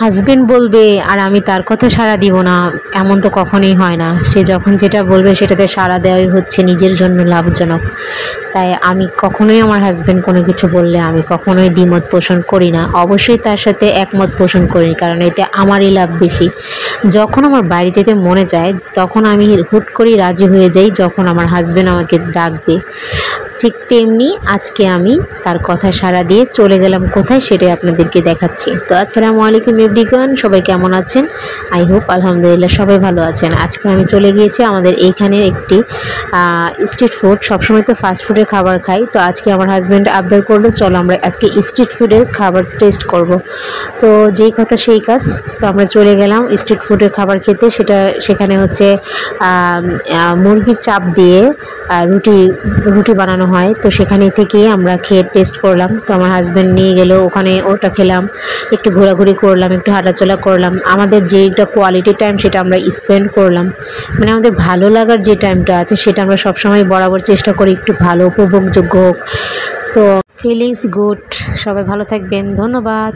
Husband বলবে আর আমি তার কথা সাড়া দিব না, এমন তো কখনোই হয় না। সে যখন যেটা বলবে সেটাতে সাড়া দেওয়াই হচ্ছে নিজের জন্য লাভজনক। তাই আমি কখনোই আমার হাজবেন্ড কোনো কিছু বললে আমি কখনোই দ্বিমত পোষণ করি না, অবশ্যই তার সাথে একমত পোষণ করি, কারণ এতে আমারই লাভ বেশি। যখন আমার বাড়ি যেতে মনে চায় তখন আমি হুট করেই রাজি হয়ে যাই যখন আমার হাজবেন্ড আমাকে ডাকবে। ঠিক তেমনি আজকে আমি তার কথা সাড়া দিয়ে চলে গেলাম কোথায় সেটাই আপনাদেরকে দেখাচ্ছি। তো আসসালামু আলাইকুম এভরিওয়ান, সবাই কেমন আছেন? আই হোপ আলহামদুলিল্লাহ সবাই ভালো আছেন। আজকে আমি চলে গিয়েছি আমাদের এইখানে একটি স্ট্রিট ফুড। সবসময় তো ফাস্ট ফুডের খাবার খাই, তো আজকে আমার হাজব্যান্ড আবদার করলো চলো আমরা আজকে স্ট্রিট ফুডের খাবার টেস্ট করব। তো যেই কথা সেই কাজ, তো আমরা চলে গেলাম স্ট্রিট ফুডের খাবার খেতে। সেখানে হচ্ছে মুরগির চাপ দিয়ে রুটি বানানো হয়, তো সেখানে থেকে আমরা খেয়ে টেস্ট করলাম। তো আমার হাজব্যান্ড নিয়ে গেল ওখানে, ওটা খেলাম, একটু ঘোরাঘুরি করলাম, একটু হাঁটাচলা করলাম। আমাদের যেটা কোয়ালিটি টাইম সেটা আমরা স্পেন্ড করলাম, মানে আমাদের ভালো লাগার যে টাইমটা আছে সেটা আমরা সবসময় বরাবর চেষ্টা করি একটু ভালো উপভোগযোগ্য হোক। তো ফিলিংস গুড। সবাই ভালো থাকবেন, ধন্যবাদ।